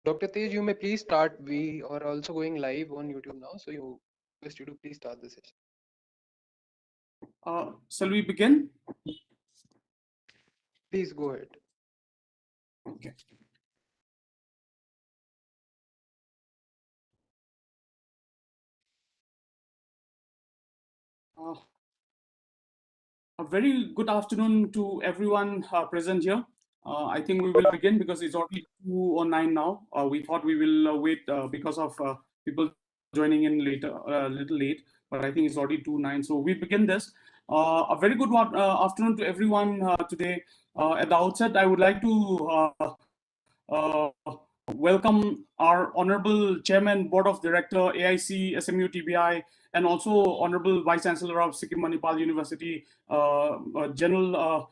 Dr. Tej, you may please start. We are also going live on YouTube now, so you request you to please start the session. Shall we begin? Please go ahead. Okay. A very good afternoon to everyone present here. I think we will begin because it's already 2:09 now. We thought we will wait because of people joining in later, a little late, but I think it's already 2:09. So we begin this. A very good afternoon to everyone today. At the outset, I would like to uh, welcome our Honorable Chairman, Board of Director, AIC, SMU, TBI, and also Honorable Vice Chancellor of Sikkim Manipal University, General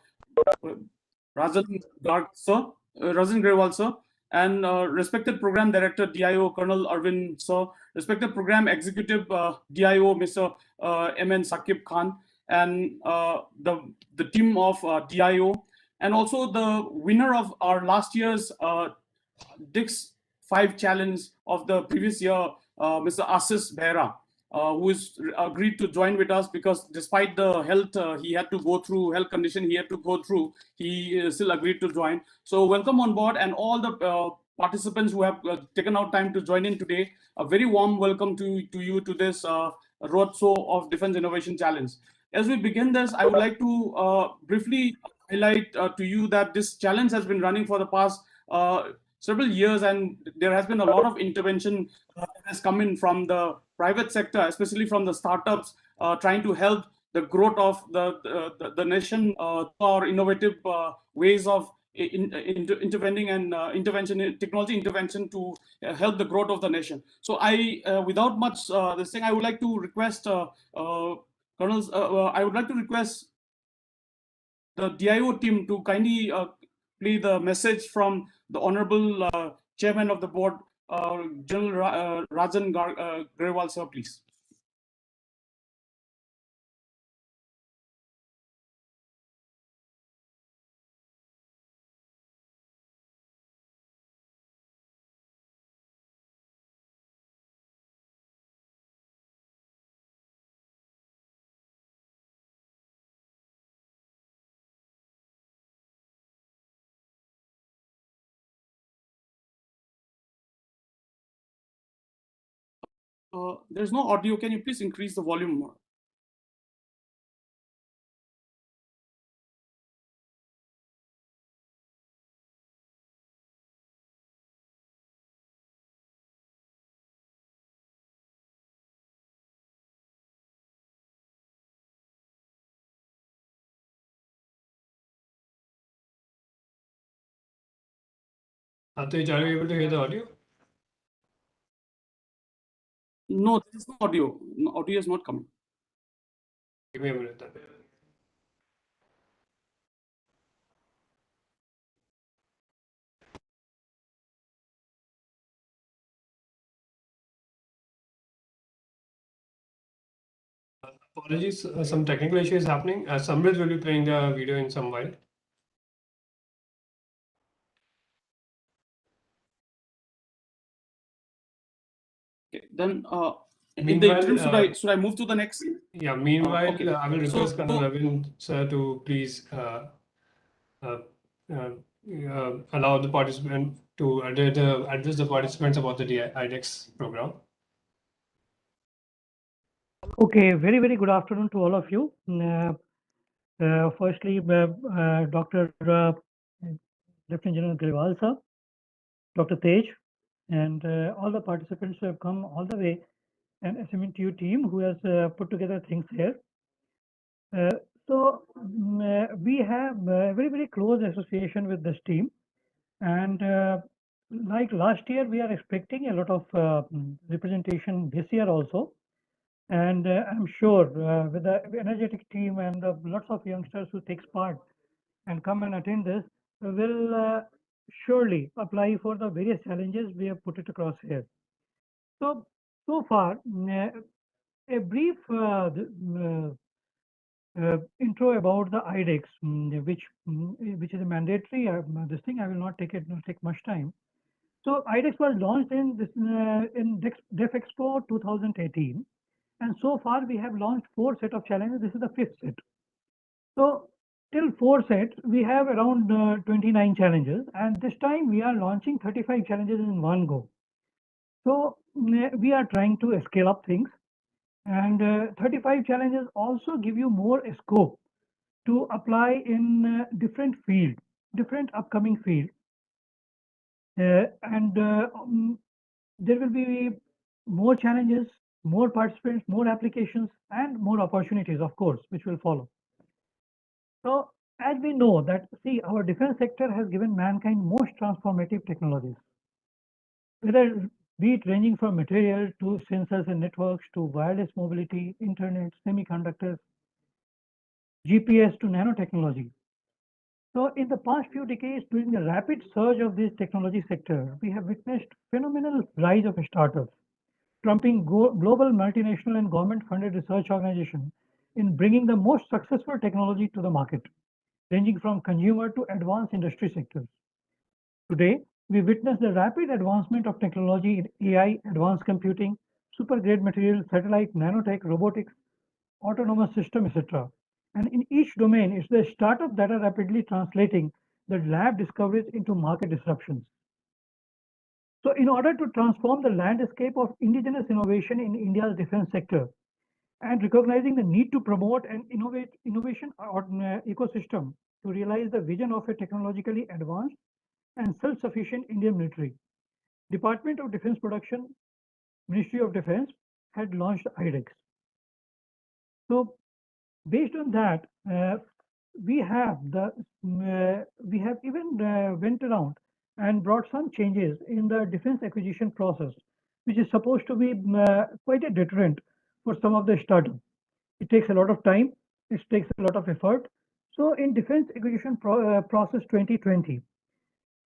Rajan Garg, sir, Rajan Grewal, sir, and respected Program Director, DIO, Colonel Arvind, sir, respected Program Executive, DIO, Mr. MN Sakib Khan, and the team of DIO, and also the winner of our last year's Dix 5 challenge of the previous year, Mr. Asis Behra, who is agreed to join with us because despite the health he had to go through, health condition he had to go through, he still agreed to join. So welcome on board, and all the participants who have taken out time to join in today. A very warm welcome to you to this roadshow of Defense Innovation Challenge. As we begin this, I would like to briefly highlight to you that this challenge has been running for the past several years, and there has been a lot of intervention that has come in from the private sector, especially from the startups, trying to help the growth of the nation or innovative ways of intervening and technology intervention to help the growth of the nation. So I, without much this thing, I would like to request Colonels, I would like to request the DIO team to kindly play the message from the Honorable Chairman of the Board, General Rajan Grewal, sir, please. There's no audio. Can you please increase the volume more? Tej, are you able to hear the audio? No, there is no audio. No, audio is not coming. Give me a minute. Apologies, some technical issue is happening. Samrit will be playing the video in some while. Okay, then in the interim, should I move to the next? Yeah. Meanwhile, okay. I will request Colonel Arvind sir to please allow the participant to address the participants about the IDEX program. Okay, very, very good afternoon to all of you. Firstly, Dr. Lieutenant General Grewal, sir, Dr. Tej, and all the participants who have come all the way, and SMU team who has put together things here. We have a very, very close association with this team, and like last year, we are expecting a lot of representation this year also. And I'm sure with the energetic team and lots of youngsters who takes part and come and attend this will surely apply for the various challenges we have put it across here. So far, a brief intro about the IDEX, which is a mandatory this thing. I will not take much time. So IDEX was launched in DEF Expo 2018, and so far we have launched 4 set of challenges. This is the 5th set. So till 4 sets, we have around 29 challenges, and this time we are launching 35 challenges in one go. So we are trying to scale up things, and 35 challenges also give you more scope to apply in different upcoming field, and there will be more challenges, more participants, more applications, and more opportunities, of course, which will follow. So as we know that, see, our defense sector has given mankind most transformative technologies, whether be it ranging from material to sensors and networks to wireless mobility, internet, semiconductors, GPS to nanotechnology. So in the past few decades, during the rapid surge of this technology sector, we have witnessed phenomenal rise of startups, trumping global multinational and government-funded research organizations in bringing the most successful technology to the market, ranging from consumer to advanced industry sectors. Today, we witness the rapid advancement of technology in AI, advanced computing, super-grade materials, satellite, nanotech, robotics, autonomous system, etc. And in each domain, it's the startup that are rapidly translating the lab discoveries into market disruptions. So in order to transform the landscape of indigenous innovation in India's defense sector and recognizing the need to promote an innovation ecosystem to realize the vision of a technologically advanced and self-sufficient Indian military, Department of Defense Production, Ministry of Defense had launched IDEX. So based on that, we have even went around and brought some changes in the defense acquisition process, which is supposed to be quite a deterrent for some of the startups. It takes a lot of time, it takes a lot of effort. So in defense acquisition process 2020,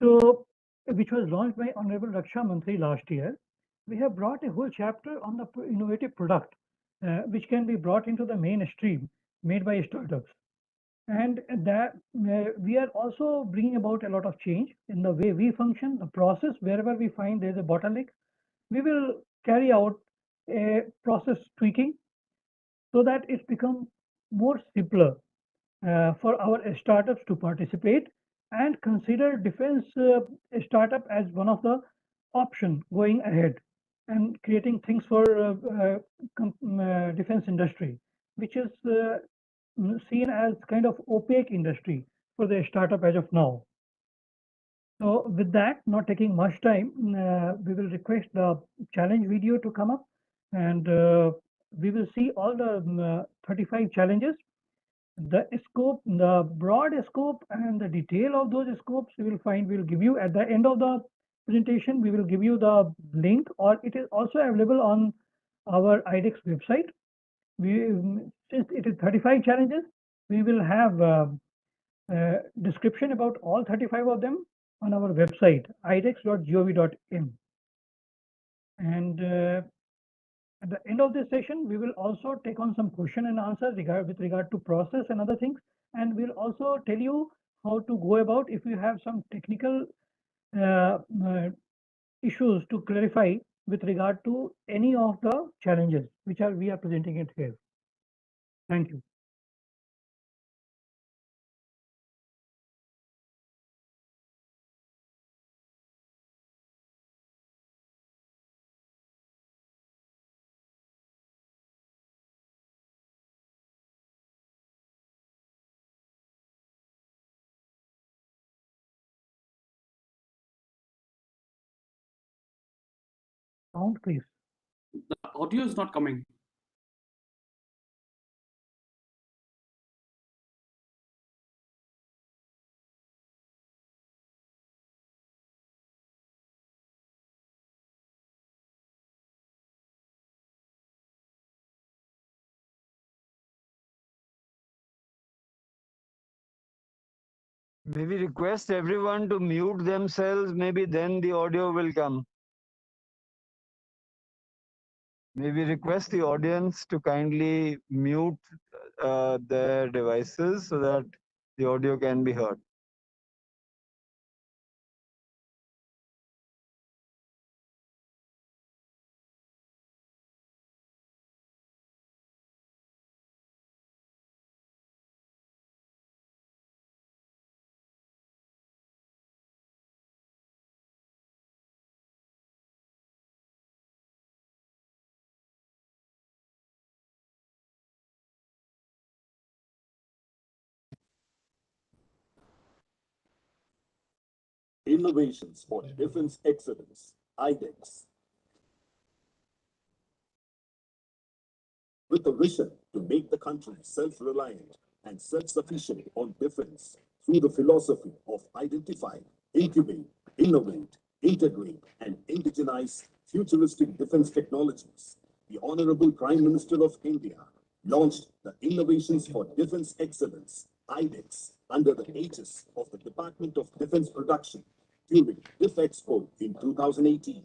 so which was launched by Honorable Raksha Mantri last year, we have brought a whole chapter on the innovative product, which can be brought into the mainstream made by startups. And that we are also bringing about a lot of change in the way we function, the process. Wherever we find there's a bottleneck, we will carry out a process tweaking so that it's become more simpler for our startups to participate and consider defense startup as one of the option going ahead and creating things for defense industry, which is seen as kind of opaque industry for the startup as of now. So with that, not taking much time, we will request the challenge video to come up, and we will see all the 35 challenges, the scope, the broad scope, and the detail of those scopes you will find. We'll give you at the end of the presentation. We will give you the link, or it is also available on our IDEX website. Since it is 35 challenges, we will have description about all 35 of them on our website, idex.gov.in. And at the end of this session, we will also take on some question and answer with regard to process and other things. And we'll also tell you how to go about if you have some technical uh, uh, issues to clarify with regard to any of the challenges which we are presenting it here. Thank you. Sound, please. The audio is not coming. May we request everyone to mute themselves, maybe then the audio will come. May we request the audience to kindly mute their devices so that the audio can be heard. Innovations for Defense Excellence, IDEX. With a vision to make the country self-reliant and self-sufficient on defense through the philosophy of identify, incubate, innovate, integrate, and indigenize futuristic defense technologies, the Honorable Prime Minister of India launched the Innovations for Defense Excellence, IDEX, under the aegis of the Department of Defense Production during DIF Expo in 2018.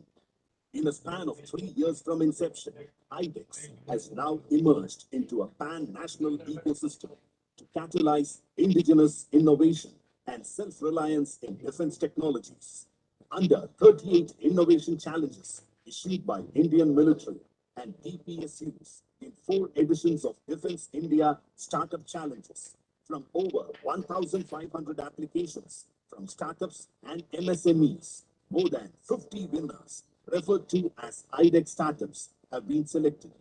In a span of 3 years from inception, IDEX has now emerged into a pan-national ecosystem to catalyze indigenous innovation and self-reliance in defense technologies. Under 38 innovation challenges issued by Indian military and DPSUs in 4 editions of Defense India Startup Challenges, from over 1,500 applications from startups and MSMEs, more than 50 winners, referred to as IDEX startups, have been selected.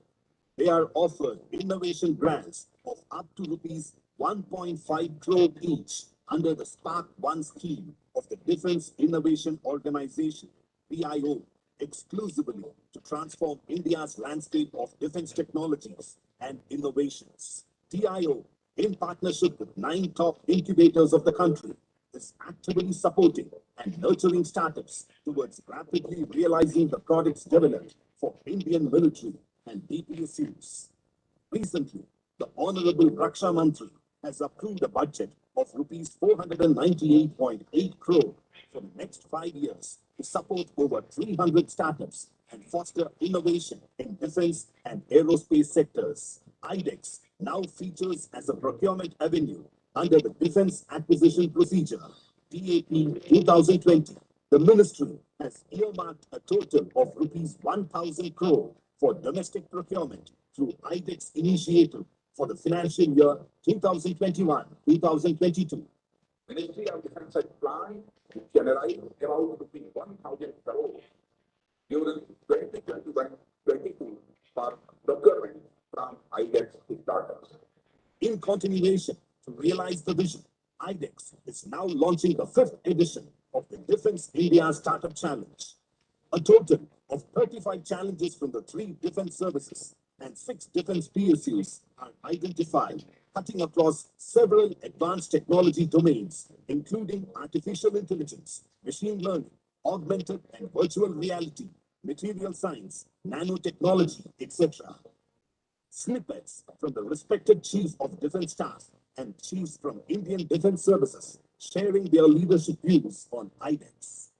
They are offered innovation grants of up to rupees 1.5 crore each under the Spark One scheme of the Defense Innovation Organization, DIO, exclusively to transform India's landscape of defense technologies and innovations. DIO, in partnership with 9 top incubators of the country, is actively supporting and nurturing startups towards rapidly realizing the products developed for Indian military and DPSUs. Recently, the Honorable Raksha Mantri has approved a budget of rupees 498.8 crore for the next 5 years to support over 300 startups and foster innovation in defense and aerospace sectors. IDEX now features as a procurement avenue under the Defense Acquisition Procedure, DAP 2020. The ministry has earmarked a total of rupees 1,000 crore for domestic procurement through IDEX initiative for the financial year 2021-2022. Ministry of Defense has planned to generate around rupees 1,000 crore during 2021-22 for procurement from IDEX startups. In continuation, to realize the vision, IDEX is now launching the 5th edition of the Defense India Startup Challenge. A total of 35 challenges from the 3 defense services and 6 defense PSUs are identified, cutting across several advanced technology domains, including artificial intelligence, machine learning, augmented and virtual reality, material science, nanotechnology, etc. Snippets from the respected Chief of Defense Staff and chiefs from Indian Defense Services sharing their leadership views on IDEX.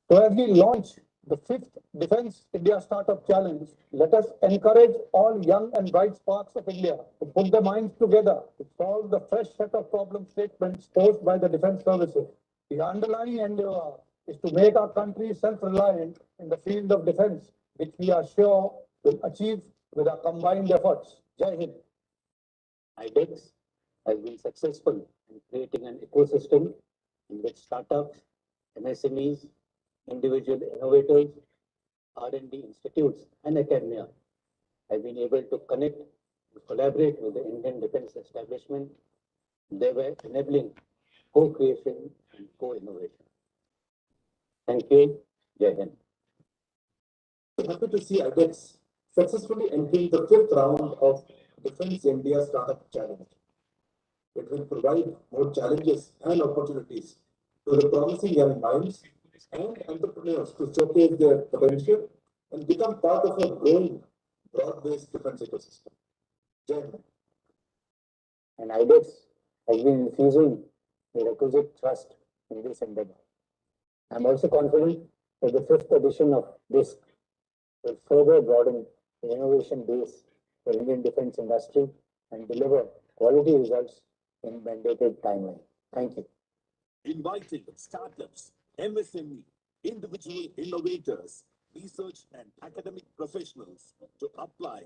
So as we launch the 5th Defense India Startup Challenge, let us encourage all young and bright sparks of India to put their minds together to solve the fresh set of problem statements posed by the defense services. The underlying endeavor is to make our country self-reliant in the field of defense, which we are sure will achieve with our combined efforts. Jai Hind. IDEX has been successful in creating an ecosystem in which startups, MSMEs, individual innovators, R&D institutes, and academia have been able to connect and collaborate with the Indian defense establishment, thereby enabling co-creation and co-innovation. Thank you. Jai Hind. Happy to see IDEX successfully entering the 5th round of Defense India Startup Challenge. It will provide more challenges and opportunities to the promising young minds and entrepreneurs to showcase their potential and become part of a growing, broad-based defense ecosystem. Jai Hind. And IDEX has been infusing the requisite trust in this endeavor. I'm also confident that the fifth edition of DISC will further broaden the innovation base for Indian defense industry and deliver quality results in mandated timeline. Thank you. Inviting startups, MSME, individual innovators, research and academic professionals to apply.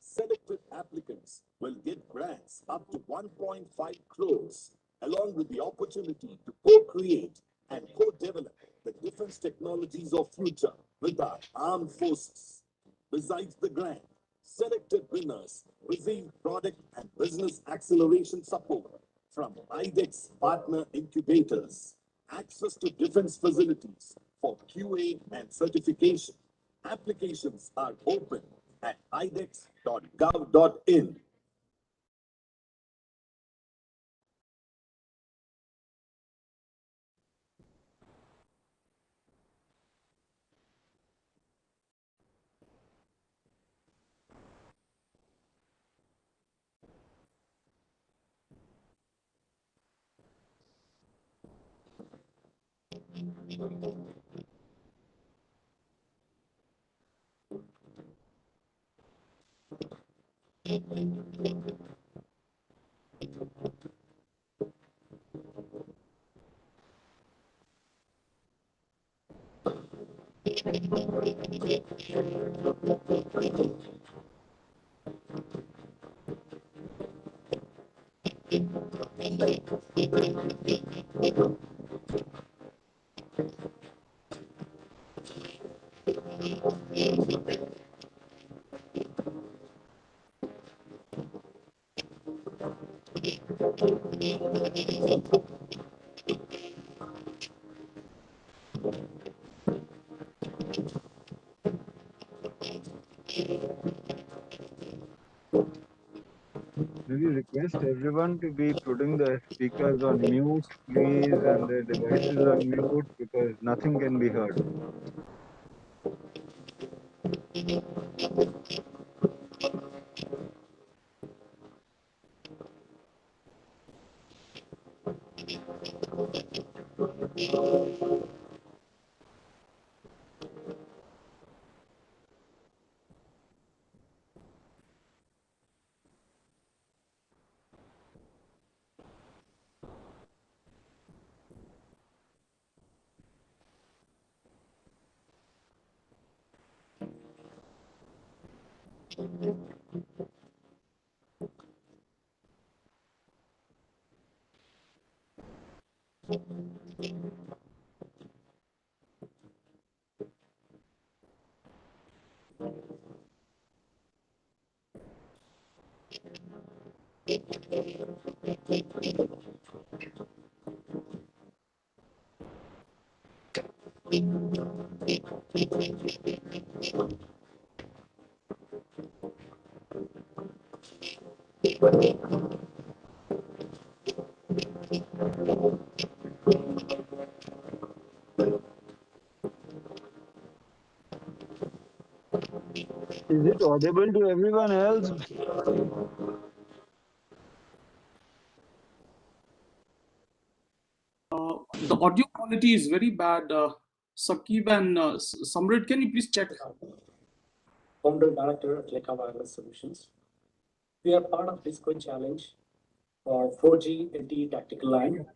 Selected applicants will get grants up to 1.5 crores, along with the opportunity to co-create and co-develop the defense technologies of future with our armed forces. Besides the grant, selected winners receive product and business acceleration support from IDEX partner incubators, access to defense facilities for QA and certification. Applications are open at idex.gov.in. Do we request everyone to be putting their speakers on mute, please, and their devices on mute because nothing can be heard. Is it audible to everyone else? The audio quality is very bad. Sakib and Samrit, can you please check? Founder Director at Leica Wireless Solutions. We are part of Discord Challenge for 4G LTE tactical line.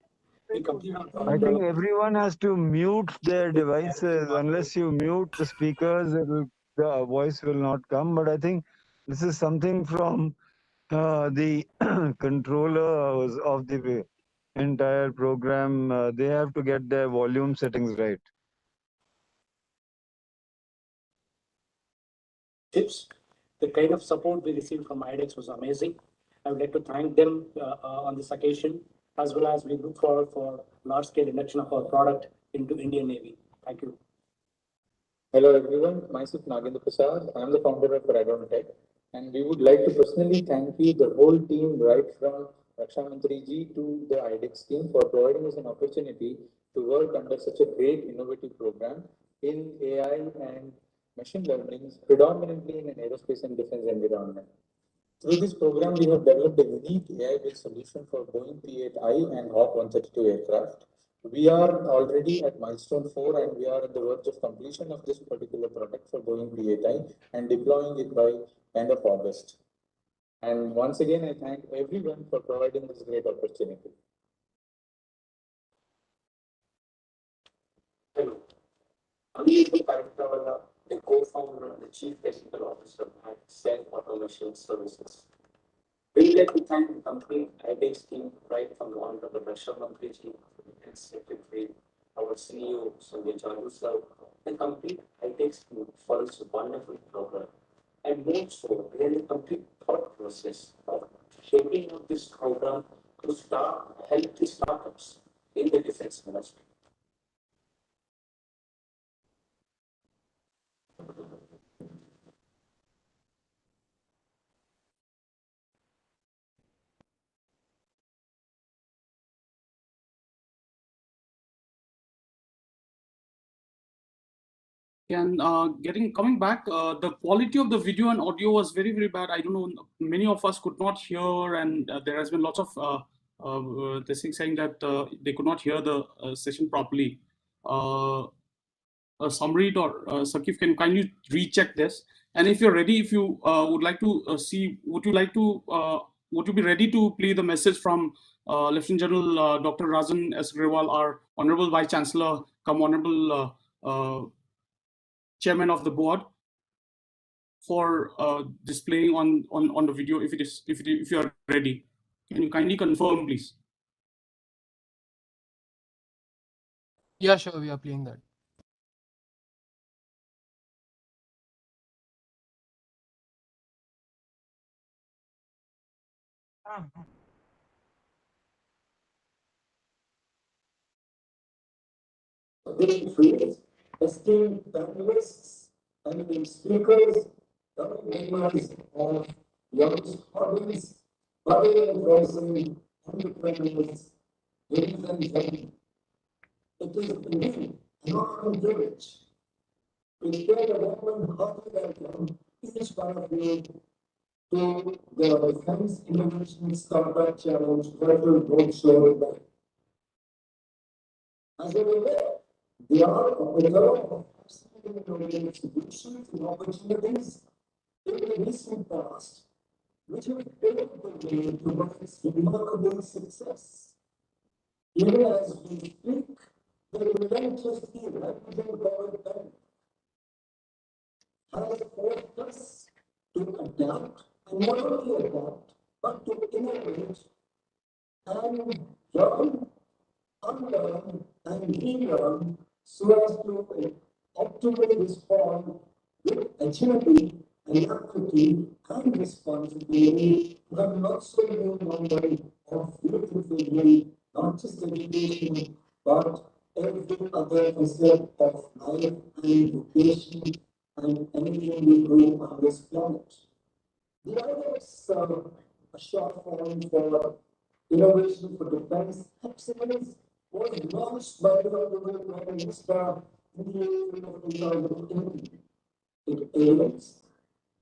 We completed our I think everyone has to mute their devices. Unless you mute the speakers, the voice will not come. But I think this is something from the controllers of the entire program. They have to get their volume settings right. chips. The kind of support we received from IDEX was amazing. I would like to thank them on this occasion, as well as we look forward for large-scale induction of our product into Indian Navy. Thank you. Hello everyone, myself Nagendra Prasad. I am the founder of Radon Tech, and we would like to personally thank you, the whole team, right from Raksha Mantri ji to the IDEX team, for providing us an opportunity to work under such a great innovative program in AI and machine learning, predominantly in an aerospace and defense environment. Through this program, we have developed a unique AI-based solution for Boeing P-8I and Hawk 132 aircraft. We are already at milestone 4 and we are at the verge of completion of this particular product for Boeing P-8I and deploying it by end of August. And once again, I thank everyone for providing this great opportunity. Hello, I'm Abhijit Parakawala, the co-founder and the Chief Technical Officer at Self Automation Services. We would like to thank the complete IDEX team, right from the Honorable Rasham Mantriji, and Secretary, our CEO, Sanjay Chandu sir, the complete IDEX team for this wonderful program. And more so, we had a complete thought process of shaping up this program to help the startups in the defense industry. And coming back, the quality of the video and audio was very, very bad. I don't know, many of us could not hear, and there has been lots of this thing saying that they could not hear the session properly. Samrit or Sakif, can you kindly recheck this? And if you're ready, if you would like to see, would you be ready to play the message from Lieutenant General Dr. Rajan S. Grewal, our Honorable Vice Chancellor, come Honorable Chairman of the board, for displaying on the video, if you are ready? Can you kindly confirm, please? Yeah, sure, we are playing that. Big trees, esteemed panelists, and speakers, members of young audience, budding and rising entrepreneurs, ladies and gentlemen. It is indeed an honor and privilege to extend a warm and hearty welcome to each one of you to the Defense Innovation Startup Challenge virtual roadshow event. As you're aware, the art of the development of innovative solutions and opportunities in the recent past, which have paved the way towards remarkable success. Even as we speak, the relentlessly rapidly growing pandemic has forced us to adapt, and not only adapt, but to innovate and learn, unlearn, and relearn so as to optimally respond with agility, alacrity, and responsibility to have not so new number of beautifully, not just education, but every other facet of life and vocation and anything we do on this planet. The other is a short form for Innovation for Defense Excellence was launched by the Honorable Prime Minister in the year of 2018. It aims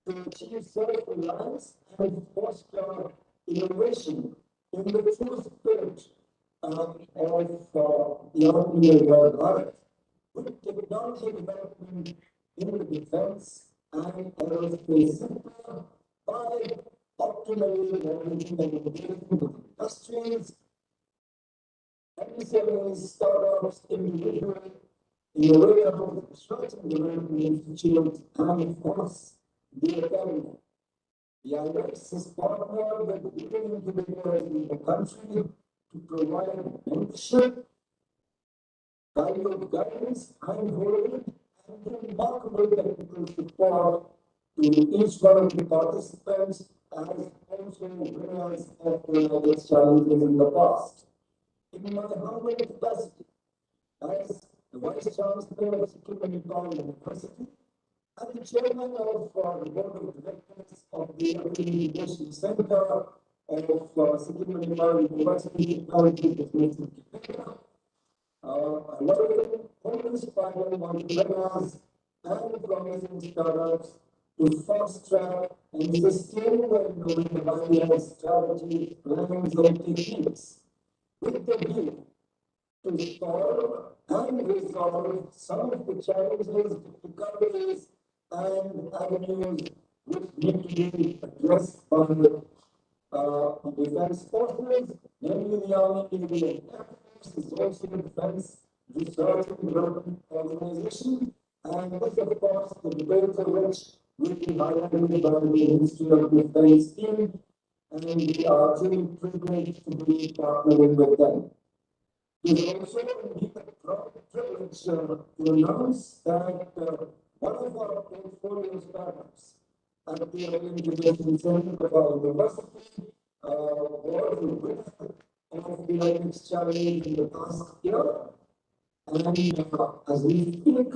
to achieve self-reliance and foster innovation in the true spirit of the Atmanirbhar Bharat, with technology development in the defense and aerospace sector by optimally leveraging and engaging with industries, MSMEs, startups, individuals, innovators, research and development institutes, and of course, the academy. The IDEX is partnered with leading incubators in the country to provide mentorship, valued guidance, handholding, and remarkable technical support to each one of the participants as also winners of the IDEX challenges in the past. In my humble capacity as the Vice Chancellor of SMU University and the Chairman of the Board of Directors of the Innovation Center of SMU University, currently based in Canada. I welcome all inspiring entrepreneurs and promising startups to fast track and sustain the implementation strategy, plans, and techniques with the view to solve and resolve some of the challenges, difficulties, and avenues which need to be addressed by defense forces, namely the Army, Navy, and Air Force, is also the Defense Research and Development Organization, and this, of course, the details of which will be highlighted by the Ministry of Defense team, and we are truly privileged to be partnering with them. It is also indeed a privilege to announce that one of our portfolio startups at the Oil Innovation Center of our university was the winner of the IDEX Challenge in the past year. And as we speak,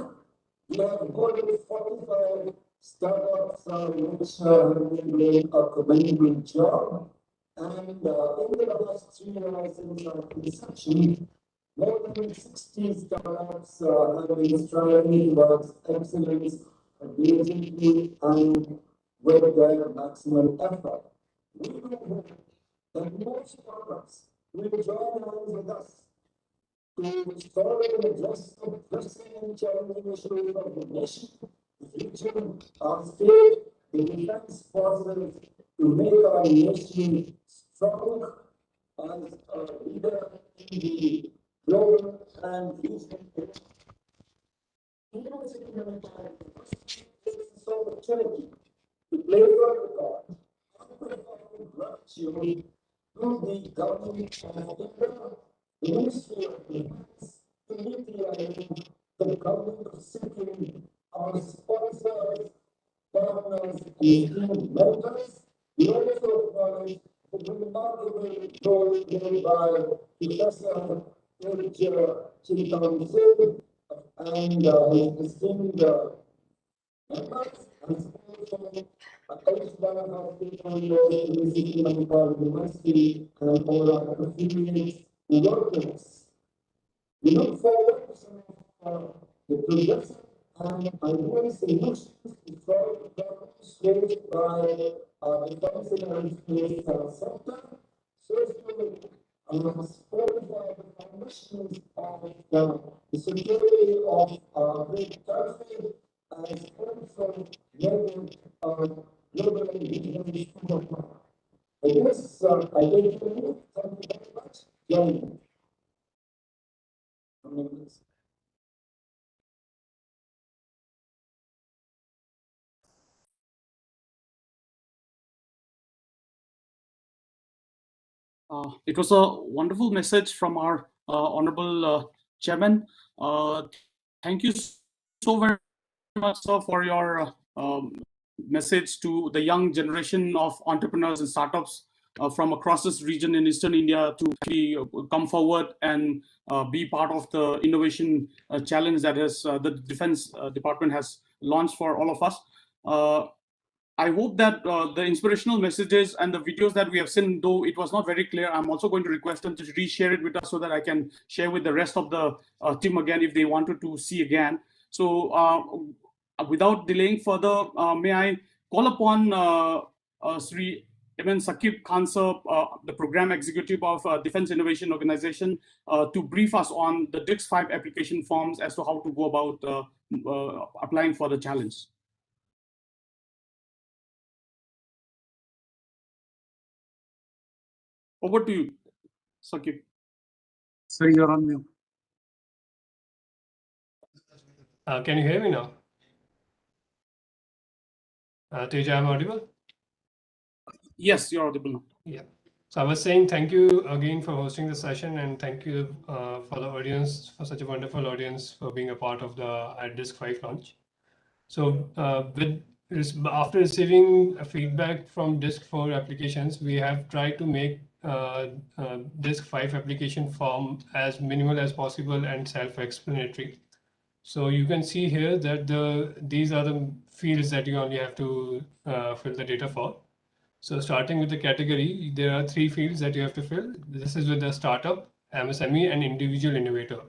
we have more than 45 startups which have been doing a commendable job. And in the last 3 years since our inception, more than 60 startups have been striving towards excellence diligently and with their maximum effort. We do hope that more startups will join hands with us to solve and address the pressing and challenging issues of the nation, the region, our state, the defense forces, to make our nation strong as a leader in the global and regional University of Ontario takes this opportunity to play for the God and provide gratitude to the government of India, the Ministry of Defense, the Niti Aayog, the government of Sikkim, our sponsors, partners, and esteemed members. We also acknowledge the remarkable role played by Professor Chintan Singh and his esteemed members, and also each one of our stakeholders in the Sikkim University and all our affiliates who work with us. We look forward to some of the progressive and ideal solutions to solve the problems faced by defense and aerospace sector, so as to fortify the foundations of the security of our great country, as also making global and regional superpower. With this, I thank you very much. Join me. It was a wonderful message from our honorable chairman. Thank you so very much, sir, for your message to the young generation of entrepreneurs and startups from across this region in Eastern India to actually come forward and be part of the innovation challenge that has the Defense Department has launched for all of us. I hope that the inspirational messages and the videos that we have seen, though it was not very clear, I'm also going to request them to reshare it with us so that I can share with the rest of the team again if they wanted to see again. So without delaying further, may I call upon Sri Evan Sakib Khan sir, the Program Executive of Defense Innovation Organization, to brief us on the DIX5 application forms as to how to go about applying for the challenge. Over to you, Sakib. Sir, you're on mute. Can you hear me now? Teja, I'm audible? Yes, you're audible now. Yeah. So I was saying thank you again for hosting the session, and thank you for the audience, for such a wonderful audience, for being a part of the DISC5 launch. So after receiving feedback from DISC4 applications, we have tried to make DISC5 application form as minimal as possible and self-explanatory. So you can see here that these are the fields that you only have to fill the data for. So starting with the category, there are 3 fields that you have to fill. This is with the startup, MSME, and individual innovator.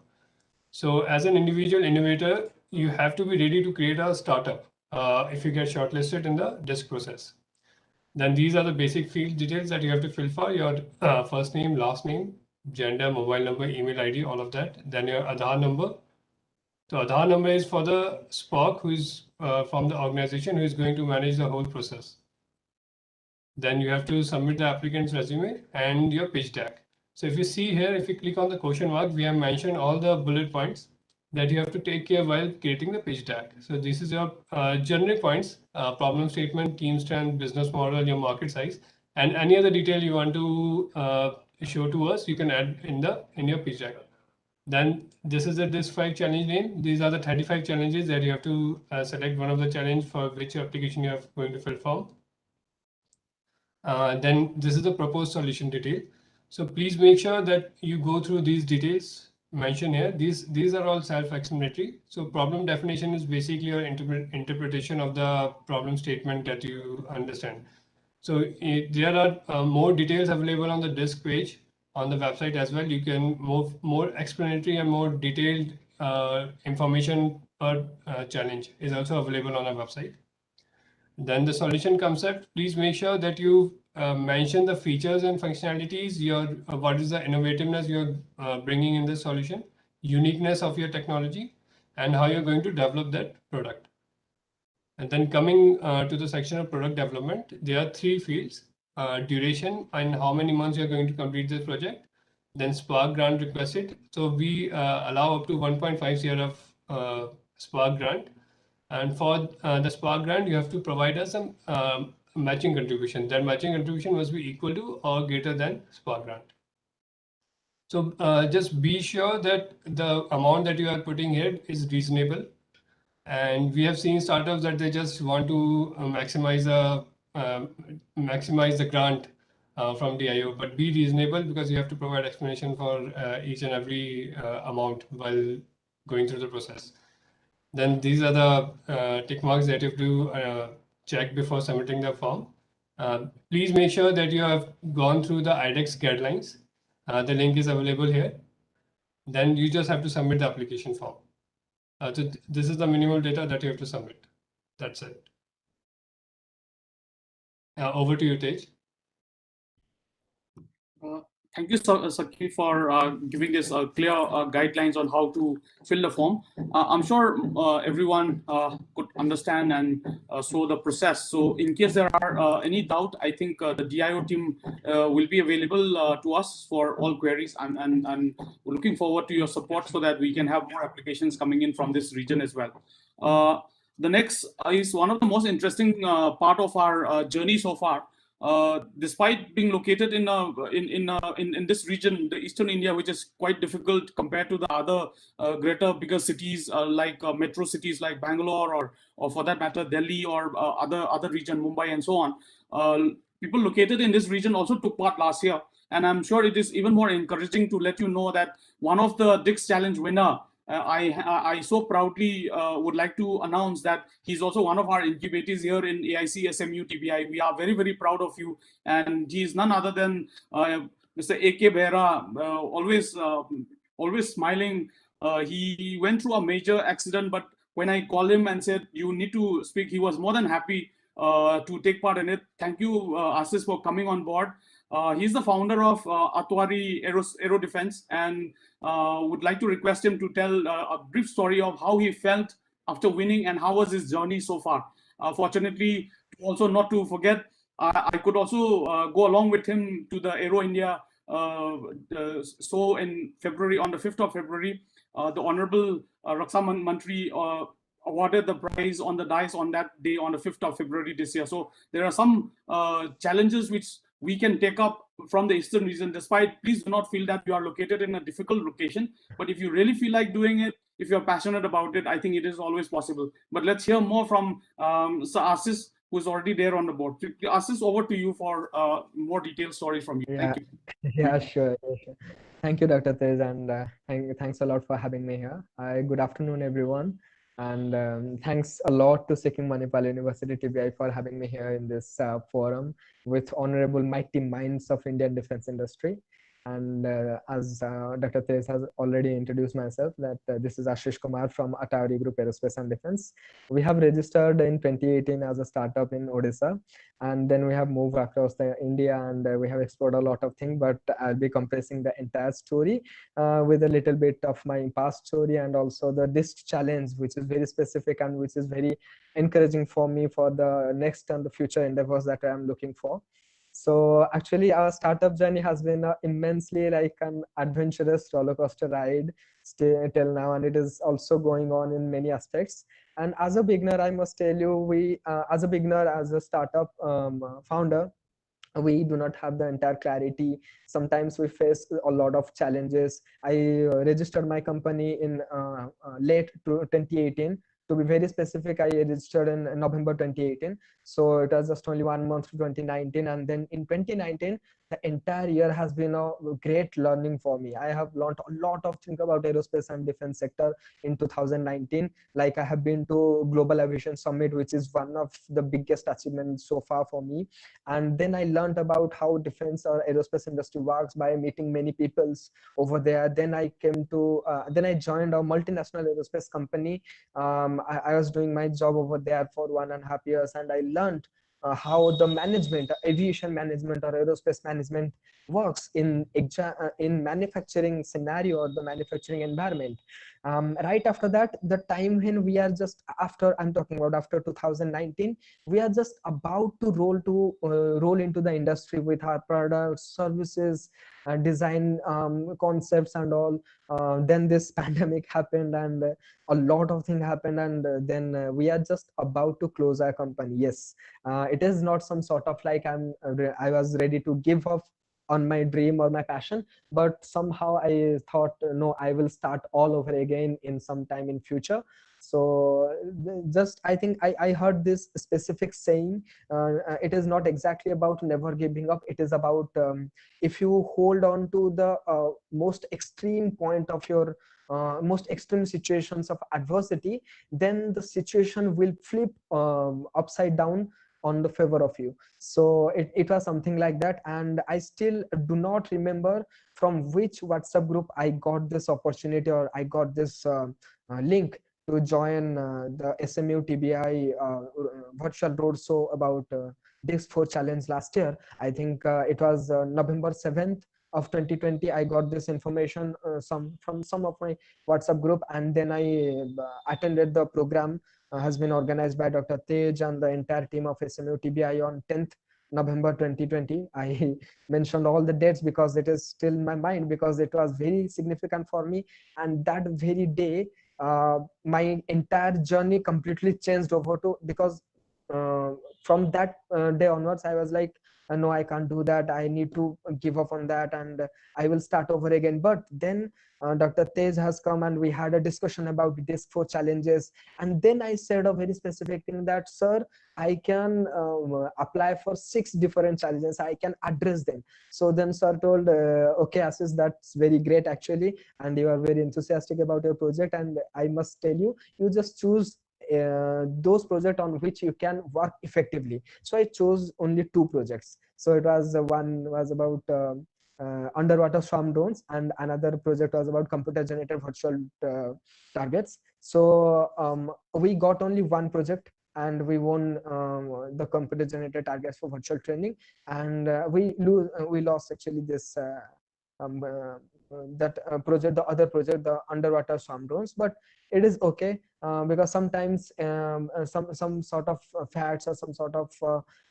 So as an individual innovator, you have to be ready to create a startup. if you get shortlisted in the disc process. Then these are the basic field details that you have to fill for your first name, last name, gender, mobile number, email ID, all of that. Then your Aadhaar number. The Aadhaar number is for the SPOC, who is from the organization who is going to manage the whole process. Then you have to submit the applicant's resume and your pitch deck. So if you see here, if you click on the question mark, we have mentioned all the bullet points that you have to take care while creating the pitch deck. So this is your generic points, problem statement, team strength, business model, your market size, and any other detail you want to show to us, you can add in your pitch deck. Then this is the DISC 5 challenge name. These are the 35 challenges that you have to select one of the challenge for which application you are going to fill form. Then this is the proposed solution detail. So please make sure that you go through these details mentioned here. These are all self-explanatory. So problem definition is basically your interpretation of the problem statement that you understand. So there are more details available on the DISC page on the website as well. You can move more explanatory and more detailed information per challenge is also available on our website. Then the solution concept, please make sure that you mention the features and functionalities, your what is the innovativeness you're bringing in this solution, uniqueness of your technology, and how you're going to develop that product. And then coming to the section of product development, there are 3 fields, duration and how many months you're going to complete this project. Then Spark grant requested. So we allow up to 1.5 CR of Spark grant. And for the Spark grant, you have to provide us some matching contribution. That matching contribution must be equal to or greater than Spark grant. So just be sure that the amount that you are putting here is reasonable. And we have seen startups that they just want to maximize the grant from DIO, but be reasonable because you have to provide explanation for each and every amount while going through the process. Then these are the tick marks that you have to check before submitting the form. Please make sure that you have gone through the IDEX guidelines. The link is available here. Then you just have to submit the application form. So this is the minimal data that you have to submit. That's it. Over to you, Tej. Thank you, Sakil, for giving us clear guidelines on how to fill the form. I'm sure everyone could understand and saw the process. So in case there are any doubt, I think the DIO team will be available to us for all queries, and we're looking forward to your support so that we can have more applications coming in from this region as well. The next is one of the most interesting part of our journey so far. Despite being located in this region, the Eastern India, which is quite difficult compared to the other greater bigger cities like metro cities like Bangalore or for that matter Delhi or other region Mumbai and so on. People located in this region also took part last year, and I'm sure it is even more encouraging to let you know that one of the Dix Challenge winner. I so proudly would like to announce that he's also one of our incubators here in AIC SMU TBI. We are very, very proud of you. And he is none other than Mr. A.K. Behra, always smiling. He went through a major accident, but when I called him and said, you need to speak, he was more than happy to take part in it. Thank you, Asis, for coming on board. He's the founder of Atwari Aero Defense, and would like to request him to tell a brief story of how he felt after winning and how was his journey so far. Fortunately, also not to forget, I could also go along with him to the Aero India. So in February, on the 5th of February, the Honorable Raksha Mantri awarded the prize on the dice on that day, on the 5th of February this year. So there are some challenges which we can take up from the Eastern region. Despite, please do not feel that you are located in a difficult location, but if you really feel like doing it, if you're passionate about it, I think it is always possible. But let's hear more from Sir Asis, who's already there on the board. Asis, over to you for more detailed stories from you. Yeah. Thank you. Yeah, sure. Thank you, Dr. Tej, and thanks a lot for having me here. Good afternoon, everyone. And thanks a lot to Sikkim Manipal University TBI for having me here in this forum with honorable mighty minds of Indian defense industry. And as Dr. Tej has already introduced myself, that this is Ashish Kumar from Atari Group Aerospace and Defense. We have registered in 2018 as a startup in Odisha, and then we have moved across the India, and we have explored a lot of things. But I'll be compressing the entire story with a little bit of my past story, and also the disc challenge, which is very specific and which is very encouraging for me for the next and the future endeavors that I am looking for. So actually, our startup journey has been immensely like an adventurous roller coaster ride till now, and it is also going on in many aspects. And as a beginner, I must tell you, as a beginner, as a startup founder, we do not have the entire clarity. Sometimes we face a lot of challenges. I registered my company in late 2018. To be very specific, I registered in November 2018. So it was just only 1 month to 2019. And then in 2019, the entire year has been a great learning for me. I have learned a lot of things about aerospace and defense sector in 2019. Like I have been to Global Aviation Summit, which is one of the biggest achievements so far for me. And then I learned about how defense or aerospace industry works by meeting many peoples over there. Then I came to then I joined a multinational aerospace company. I was doing my job over there for 1.5 years, and I learned how the management, aviation management or aerospace management works in manufacturing scenario or the manufacturing environment. Right after that, the time when we are just after, I'm talking about after 2019, we are just about to roll into the industry with our products, services, design concepts and all. Then this pandemic happened, and a lot of things happened, and then we are just about to close our company. Yes, it is not some sort of like I was ready to give up on my dream or my passion, but somehow I thought, no, I will start all over again in some time in future. So just I think I heard this specific saying, it is not exactly about never giving up. It is about if you hold on to the most extreme point of your most extreme situations of adversity, then the situation will flip upside down on the favor of you. So it was something like that, and I still do not remember from which WhatsApp group I got this opportunity, or I got this link to join the SMU TBI virtual roadshow about Disc 4 challenge last year. I think it was November 7th of 2020. I got this information from some of my WhatsApp group, and then I attended the program. Has been organized by Dr. Tej and the entire team of SMU TBI on 10th November 2020. I mentioned all the dates because it is still in my mind, because it was very significant for me. And that very day, my entire journey completely changed over to, because from that day onwards, I was like, no, I can't do that. I need to give up on that, and I will start over again. But then Dr. Tej has come, and we had a discussion about Disc 4 challenges. And then I said a very specific thing that, sir, I can apply for 6 different challenges. I can address them. So then sir told, okay, Ashish, that's very great actually, and you are very enthusiastic about your project. And I must tell you, you just choose those projects on which you can work effectively. So I chose only 2 projects. So it was one was about underwater swarm drones, and another project was about computer generated virtual targets. So we got only 1 project, and we won the computer generated targets for virtual training. And we lost actually this project, the other project, the underwater swarm drones. But it is okay, because sometimes some sort of facts or some sort of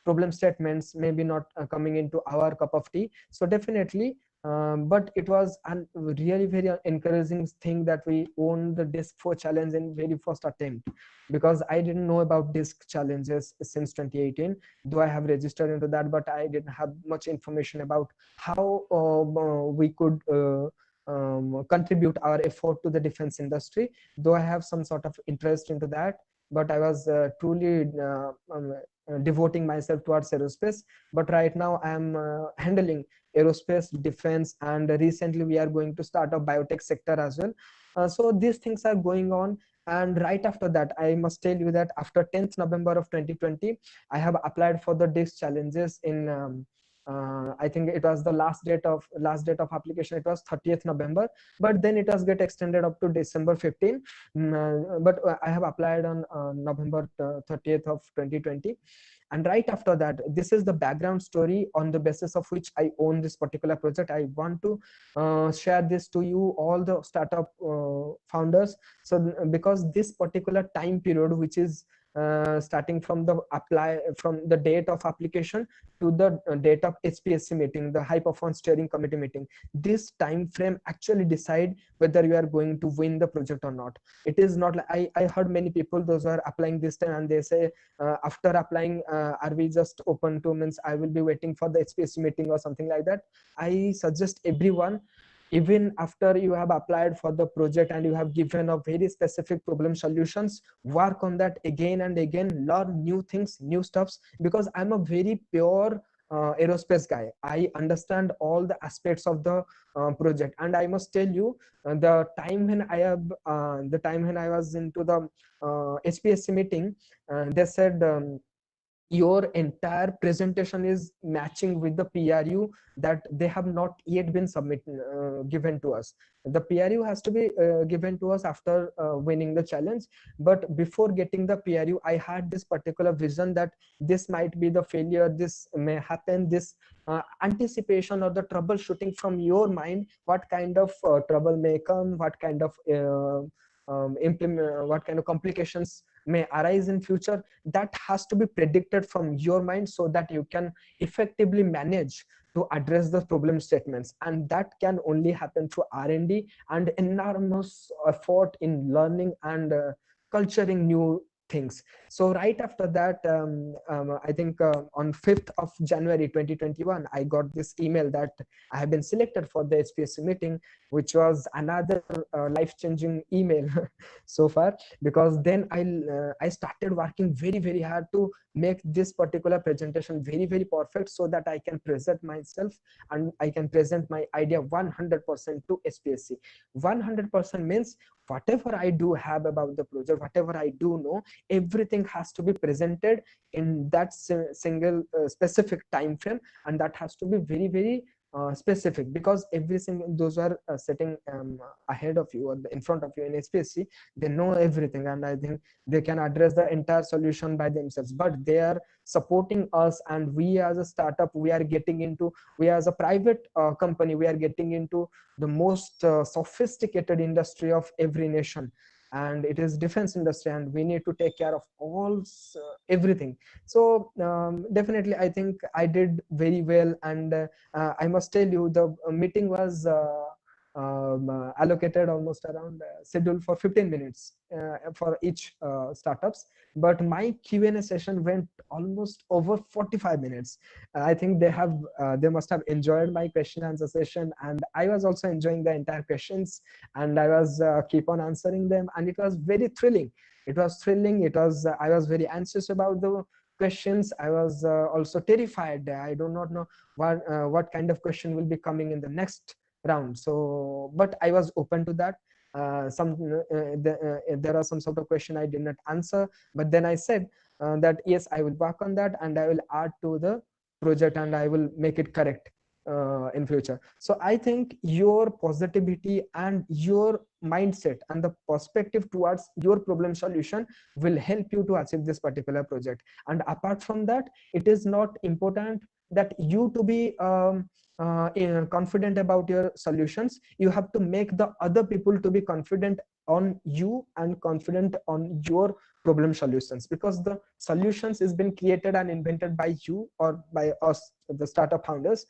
problem statements may be not coming into our cup of tea. So definitely, but it was a really very encouraging thing that we won the Disc 4 challenge in very first attempt, because I didn't know about disc challenges since 2018, though I have registered into that, but I didn't have much information about how we could contribute our effort to the defense industry. Though I have some sort of interest into that, but I was truly devoting myself towards aerospace. But right now I am handling aerospace, defense, and recently we are going to start a biotech sector as well. So these things are going on. And right after that, I must tell you that after 10th November of 2020, I have applied for the disc challenges in I think it was the last date of application. It was 30th November, but then it was get extended up to December 15. But I have applied on November 30th of 2020. And right after that, this is the background story on the basis of which I own this particular project. I want to share this to you, all the startup founders. So because this particular time period, which is starting from the date of application to the date of HPSC meeting, the High Performance Steering Committee meeting, this time frame actually decide whether you are going to win the project or not. It is not like I heard many people, those who are applying this time, and they say after applying, are we just open to, means I will be waiting for the HPSC meeting or something like that. I suggest everyone, even after you have applied for the project and you have given a very specific problem solutions, work on that again and again, learn new things, new stuffs, because I'm a very pure aerospace guy. I understand all the aspects of the project, and I must tell you, the time when I was into the HPSC meeting, they said, your entire presentation is matching with the PRU that they have not yet been given to us. The PRU has to be given to us after winning the challenge, but before getting the PRU, I had this particular vision that this might be the failure, this may happen, this anticipation or the troubleshooting from your mind, what kind of trouble may come, what kind of what kind of complications may arise in future, that has to be predicted from your mind so that you can effectively manage to address the problem statements. And that can only happen through R&D and enormous effort in learning and culturing new things. So right after that, I think on 5th of January 2021, I got this email that I have been selected for the HPSC meeting, which was another life-changing email so far, because then I started working very, very hard to make this particular presentation very, very perfect, so that I can present myself and I can present my idea 100% to HPSC. 100% means whatever I do have about the project, whatever I do know, everything has to be presented in that single specific time frame, and that has to be very, very specific, because every single those are sitting ahead of you or in front of you in HPSC, they know everything, and I think they can address the entire solution by themselves, but they are supporting us. And we as a startup, we as a private company, we are getting into the most sophisticated industry of every nation, and it is defense industry, and we need to take care of all everything. So definitely I think I did very well, and I must tell you, the meeting was allocated almost around scheduled for 15 minutes for each startups, but my Q&A session went almost over 45 minutes. I think they must have enjoyed my question answer session, and I was also enjoying the entire questions, and I was keep on answering them, and it was very thrilling. It was I was very anxious about the questions. I was also terrified. I do not know what kind of question will be coming in the next round. So, but I was open to that. There are some sort of question I did not answer, but then I said that yes, I will work on that, and I will add to the project, and I will make it correct in future. So I think your positivity and your mindset and the perspective towards your problem solution will help you to achieve this particular project. And apart from that, it is not important that you to be confident about your solutions. You have to make the other people to be confident on you and confident on your problem solutions, because the solutions is been created and invented by you or by us, the startup founders.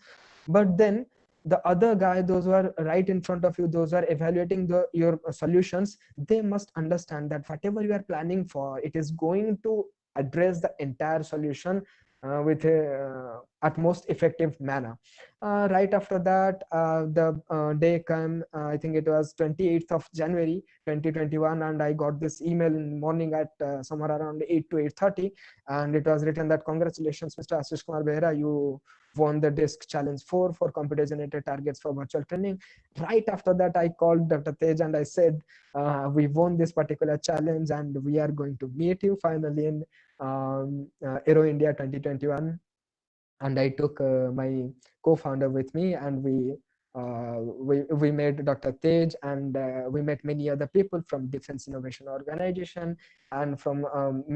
But then the other guy, those who are right in front of you, those who are evaluating your solutions, they must understand that whatever you are planning for, it is going to address the entire solution with a at most effective manner. Right after that, the day came, I think it was 28th of January 2021, and I got this email in the morning at somewhere around 8 to 8:30, and it was written that congratulations, Mr. Ashish Kumar Behera, you won the DISC Challenge 4 for computer generated targets for virtual training. Right after that, I called Dr. Tej and I said, we won this particular challenge, and we are going to meet you finally in Aero India 2021. and I took my co-founder with me, and we met Dr. Tej, and we met many other people from Defense Innovation Organization and from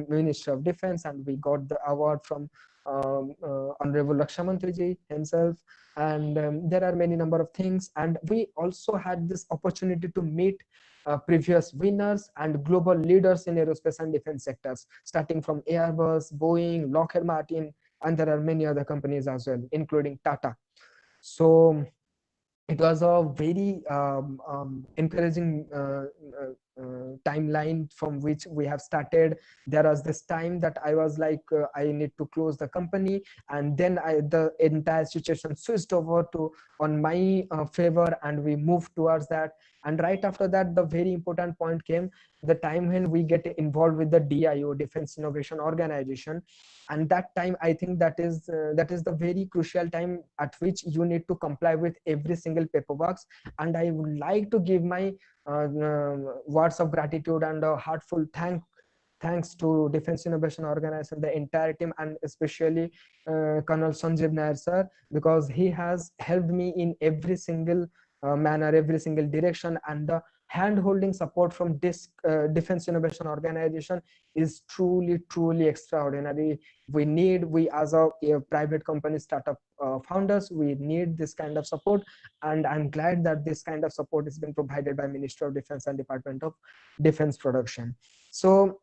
Ministry of Defense, and we got the award from Honorable Rakshamantriji himself. And there are many number of things, and we also had this opportunity to meet previous winners and global leaders in aerospace and defense sectors, starting from Airbus, Boeing, Lockheed Martin, and there are many other companies as well, including Tata. So it was a very encouraging timeline from which we have started. There was this time that I was like, I need to close the company, and then the entire situation switched over to on my favor, and we moved towards that. And right after that, the very important point came, the time when we get involved with the DIO, Defense Innovation Organization. And that time, I think that is the very crucial time at which you need to comply with every single paperwork. And I would like to give my words of gratitude and a heartful thanks to Defense Innovation Organization, the entire team, and especially Colonel Sanjeev Nair sir, because he has helped me in every single manner, every single direction, and the hand-holding support from this Defense Innovation Organization is truly extraordinary. We as a private company startup founders, we need this kind of support, and I'm glad that this kind of support is being provided by Ministry of Defense and Department of Defense Production. So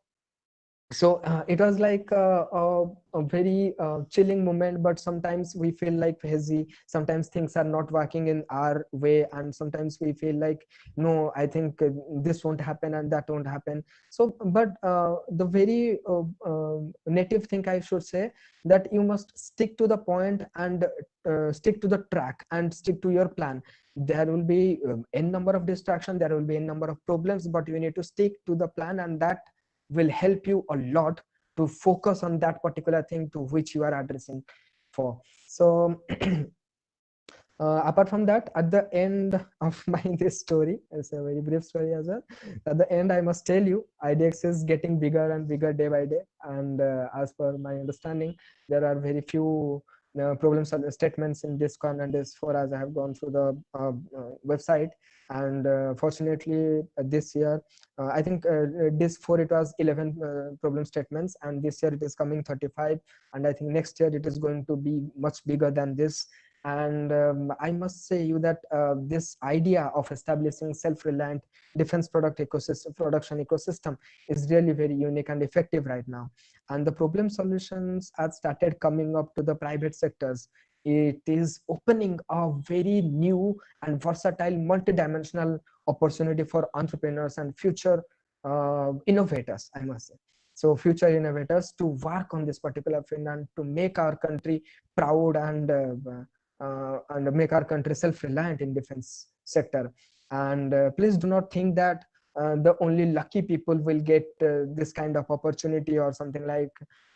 it was like a very chilling moment, but sometimes we feel like hazy, sometimes things are not working in our way, and sometimes we feel like, no, I think this won't happen and that won't happen. So but the very native thing I should say, that you must stick to the point and stick to the track and stick to your plan. There will be n number of distractions, there will be n number of problems, but you need to stick to the plan, and that will help you a lot to focus on that particular thing to which you are addressing for. So apart from that, at the end of my this story, it's a very brief story as well. At the end, I must tell you, IDX is getting bigger and bigger day by day, and as per my understanding, there are very few problems or statements in DISCON and DIS4 as I have gone through the website. And fortunately, this year, I think DIS4 it was 11 problem statements, and this year it is coming 35, and I think next year it is going to be much bigger than this. And I must say you that this idea of establishing self-reliant defense production ecosystem is really very unique and effective right now. And the problem solutions have started coming up to the private sectors. It is opening a very new and versatile multidimensional opportunity for entrepreneurs and future innovators, I must say. So future innovators to work on this particular field and to make our country proud and make our country self-reliant in defense sector. And please do not think that the only lucky people will get this kind of opportunity or something like.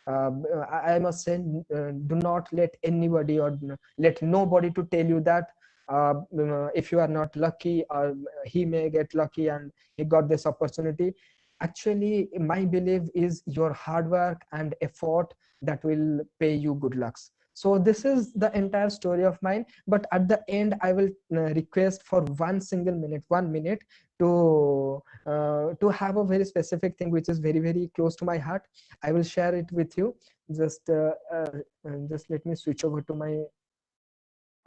I must say, do not let anybody or let nobody to tell you that if you are not lucky, or he may get lucky and he got this opportunity. Actually, my belief is your hard work and effort that will pay you good lucks. So this is the entire story of mine, but at the end I will request for 1 minute to have a very specific thing which is very close to my heart. I will share it with you. Just let me switch over to my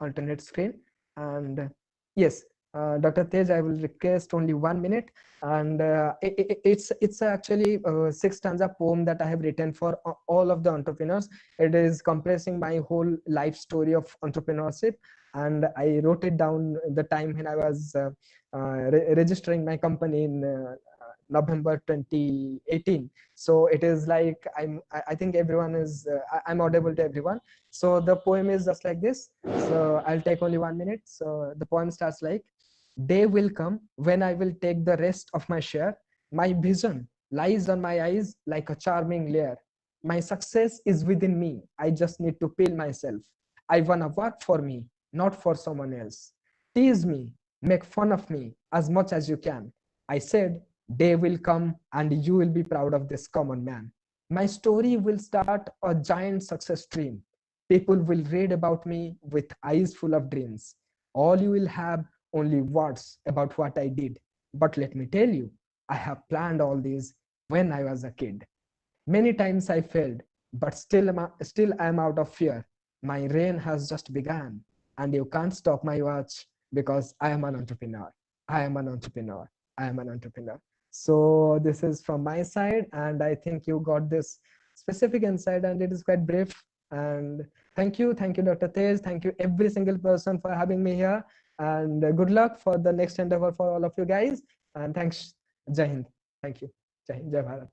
alternate screen. And yes, Dr. Tej, I will request only 1 minute, and it's actually a 6-stanza poem that I have written for all of the entrepreneurs. It is compressing my whole life story of entrepreneurship, and I wrote it down the time when I was registering my company in November 2018. So it is like I think everyone is I'm audible to everyone. So the poem is just like this. So I'll take only 1 minute. So the poem starts like, day will come when I will take the rest of my share. My vision lies on my eyes like a charming lair. My success is within me. I just need to peel myself. I wanna work for me, not for someone else. Tease me, make fun of me as much as you can. I said, day will come and you will be proud of this common man. My story will start a giant success stream. People will read about me with eyes full of dreams. All you will have only words about what I did. But let me tell you, I have planned all these when I was a kid. Many times I failed, but still I am out of fear. My reign has just begun, and you can't stop my watch because I am an entrepreneur. I am an entrepreneur. I am an entrepreneur. So this is from my side, and I think you got this specific insight, and it is quite brave. And thank you, Dr. Tej. Thank you, every single person, for having me here. And good luck for the next endeavor for all of you guys. And thanks, Jai Hind. Thank you. Jai Hind, Jai Bharat.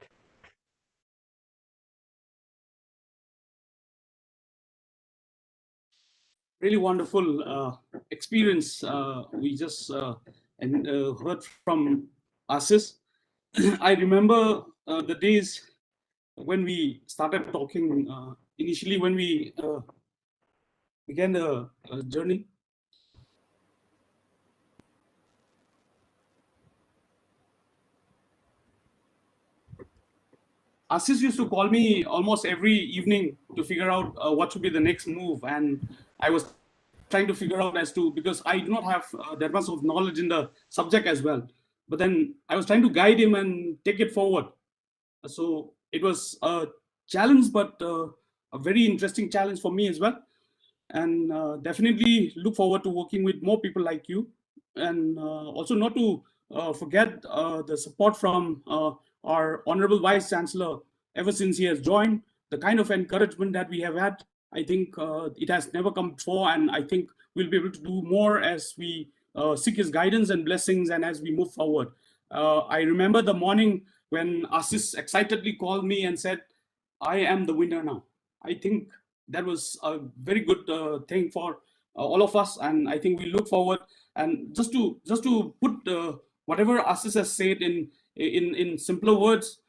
Really wonderful experience we just heard from Asis. I remember the days when we started talking initially, when we began the journey. Asis used to call me almost every evening to figure out what should be the next move, and I was trying to figure out as to, because I do not have that much of knowledge in the subject as well, but then I was trying to guide him and take it forward. So it was a challenge, but a very interesting challenge for me as well, and definitely look forward to working with more people like you, and also not to forget the support from our Honorable Vice Chancellor ever since he has joined. The kind of encouragement that we have had, I think it has never come before, and I think we'll be able to do more as we seek his guidance and blessings and as we move forward. I remember the morning when Asis excitedly called me and said, "I am the winner now." I think that was a very good thing for all of us, and I think we look forward. And just to put whatever Asis has said in simpler words,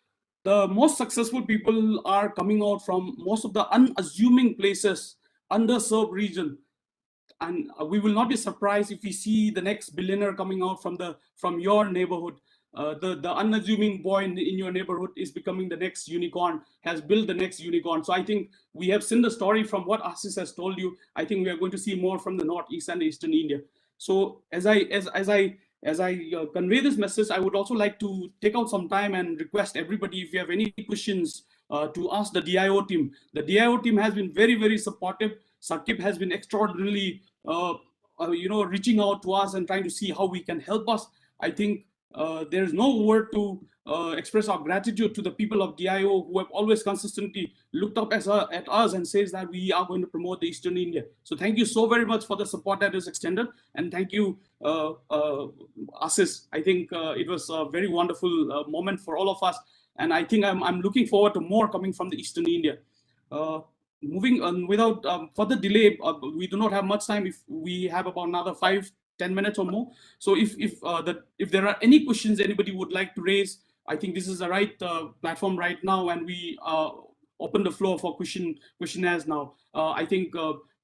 the most successful people are coming out from most of the unassuming places, underserved region, and we will not be surprised if we see the next billionaire coming out from your neighborhood. The unassuming boy in your neighborhood is becoming the next unicorn, has built the next unicorn. So I think we have seen the story from what Asis has told you. I think we are going to see more from the northeast and eastern India. So as I convey this message, I would also like to take out some time and request everybody, if you have any questions, to ask the DIO team. The DIO team has been very, very supportive. Sakib has been extraordinarily reaching out to us and trying to see how we can help us. I think there's no word to express our gratitude to the people of DIO who have always consistently looked up at us and says that we are going to promote the Eastern India. So thank you so very much for the support that is extended, and thank you, Asis. I think it was a very wonderful moment for all of us, and I think I'm looking forward to more coming from the Eastern India. Moving on without further delay, we do not have much time. If we have about another 5-10 minutes or more, so if there are any questions anybody would like to raise, I think this is the right platform right now, and we open the floor for questionnaires now. I think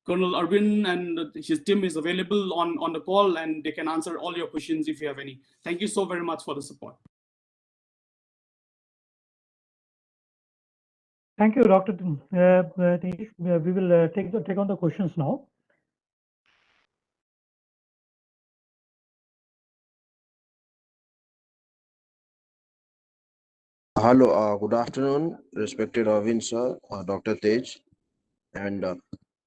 Colonel Arvind and his team is available on the call, and they can answer all your questions if you have any. Thank you so very much for the support. Thank you, Dr. Tej. We will take on the questions now. Hello, good afternoon, respected Arvind sir, Dr. Tej, and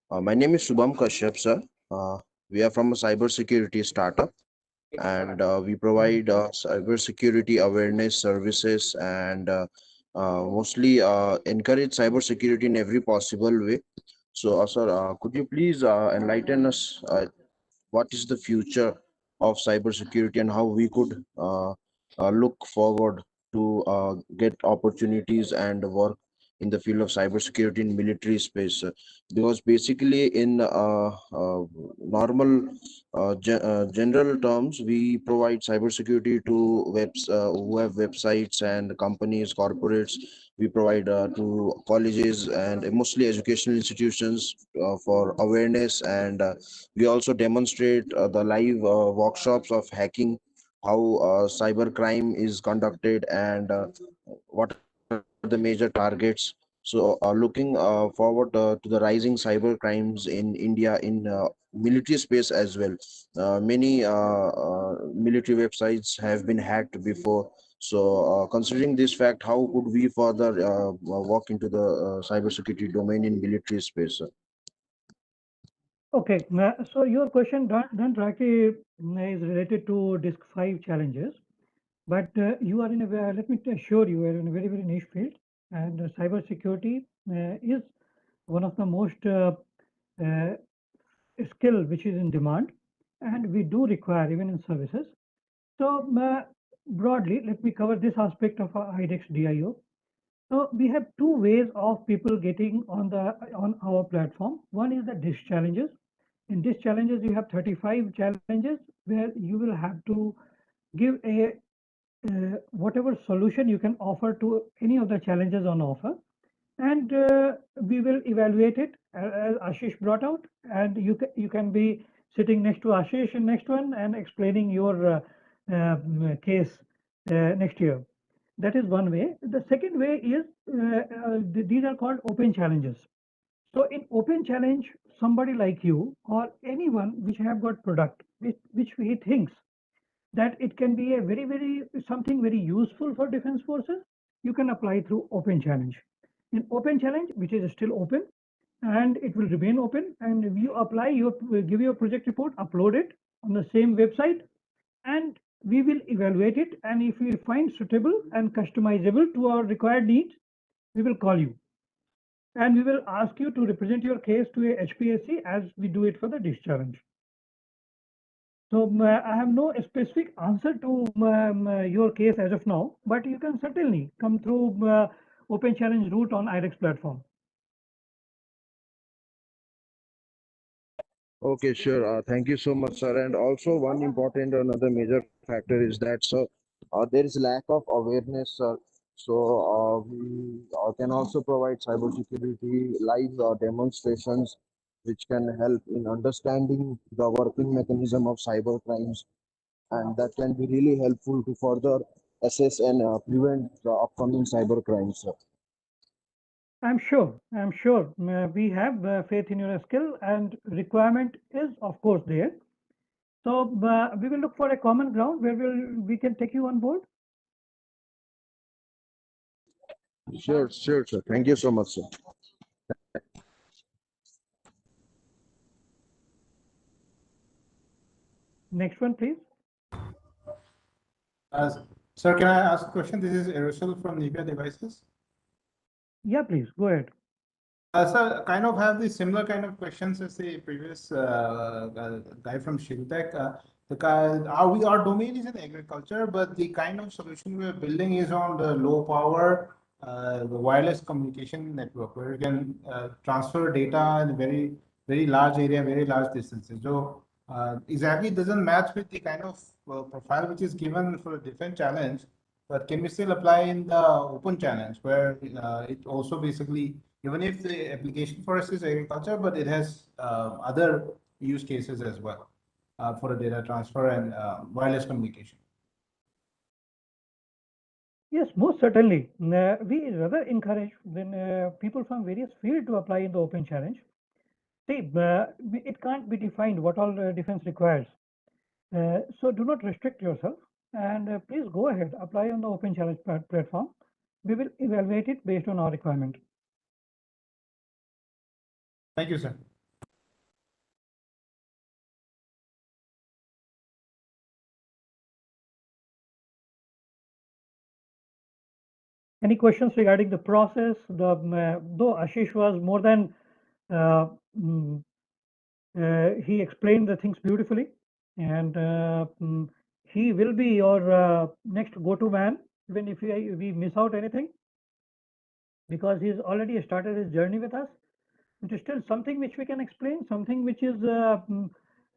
my name is Subham Kashyap sir. We are from a cybersecurity startup, and we provide cybersecurity awareness services and mostly encourage cybersecurity in every possible way. So, sir, could you please enlighten us what is the future of cybersecurity and how we could look forward to get opportunities and work in the field of cybersecurity in military space? Because basically in normal general terms, we provide cybersecurity to webs who have websites and companies, corporates. We provide to colleges and mostly educational institutions for awareness, and we also demonstrate the live workshops of hacking, how cyber crime is conducted, and what are the major targets. So, looking forward to the rising cyber crimes in India in military space as well. Many military websites have been hacked before. So, considering this fact, how could we further walk into the cybersecurity domain in military space? Okay, so your question don't directly is related to DISC 5 challenges, but you are in a let me assure you, are in a very, very niche field, and cyber security is one of the most uh, skill which is in demand, and we do require even in services. So broadly, let me cover this aspect of IDEX DIO. So we have two ways of people getting on our platform. One is the disk challenges. In disk challenges, you have 35 challenges where you will have to give a whatever solution you can offer to any of the challenges on offer, and we will evaluate it as Ashish brought out, and you can be sitting next to Ashish in next one and explaining your case next year. That is one way. The second way is these are called open challenges. So in open challenge, somebody like you or anyone which have got product which he thinks that it can be a very, very something very useful for defense forces, you can apply through open challenge. In open challenge, which is still open and it will remain open, and if you apply, you give your project report, upload it on the same website, and we will evaluate it, and if we find suitable and customizable to our required needs, we will call you and we will ask you to represent your case to a HPSC as we do it for the disk challenge. So I have no specific answer to your case as of now, but you can certainly come through open challenge route on IDEX platform. Okay, sure. Thank you so much, sir. And also, one important another major factor is that, sir, there is lack of awareness, sir. So, we can also provide cybersecurity live demonstrations, which can help in understanding the working mechanism of cyber crimes, and that can be really helpful to further assess and prevent the upcoming cyber crimes, sir. I'm sure we have faith in your skill, and requirement is of course there. So we will look for a common ground where we can take you on board. Sure, sure, sir. Thank you so much, sir. Next one, please. Sir, can I ask a question? This is Aerosol from Nivea Devices. Yeah, please go ahead. Sir, kind of have the similar kind of questions as the previous guy from Shiltech. Our domain is in agriculture, but the kind of solution we're building is on the low power, the wireless communication network, where you can transfer data in a very, very large area, very large distances. So exactly doesn't match with the kind of profile which is given for a different challenge, but can we still apply in the open challenge where it also basically, even if the application for us is agriculture, but it has other use cases as well for a data transfer and wireless communication. Yes, most certainly. We rather encourage when people from various fields to apply in the open challenge. See, it can't be defined what all defense requires. So do not restrict yourself, and please go ahead, apply on the open challenge platform. We will evaluate it based on our requirement. Thank you, sir. Any questions regarding the process? Though Ashish was more than he explained the things beautifully, and he will be your next go-to man even if we miss out anything, because he's already started his journey with us. It is still something which we can explain, something which is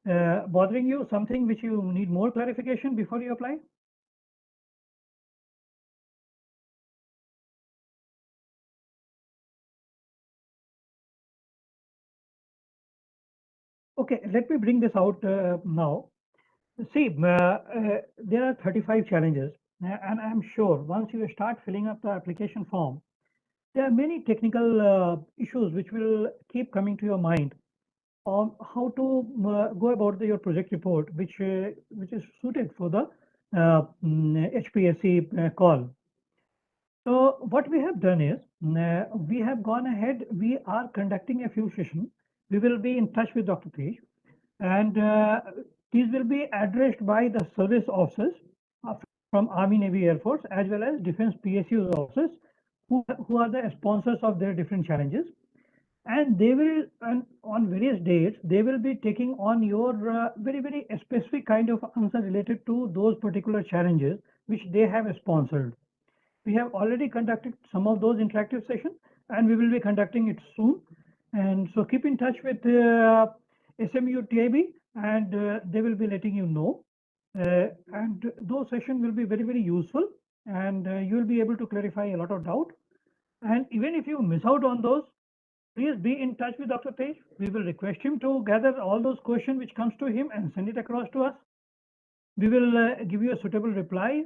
bothering you, something which you need more clarification before you apply. Okay, let me bring this out now. See, there are 35 challenges, and I'm sure once you start filling up the application form, there are many technical issues which will keep coming to your mind on how to go about your project report, which is suited for the HPSC call. So what we have done is we have gone ahead. We are conducting a few sessions. We will be in touch with Dr. Tej, and these will be addressed by the service officers from Army, Navy, Air Force, as well as Defense PSU officers, who are the sponsors of their different challenges. And they will, and on various dates, they will be taking on your very specific kind of answer related to those particular challenges which they have sponsored. We have already conducted some of those interactive sessions, and we will be conducting it soon. And so keep in touch with SMU TIB, and they will be letting you know. And those sessions will be very useful, and you will be able to clarify a lot of doubt. And even if you miss out on those, please be in touch with Dr. Tej. We will request him to gather all those questions which comes to him and send it across to us. We will give you a suitable reply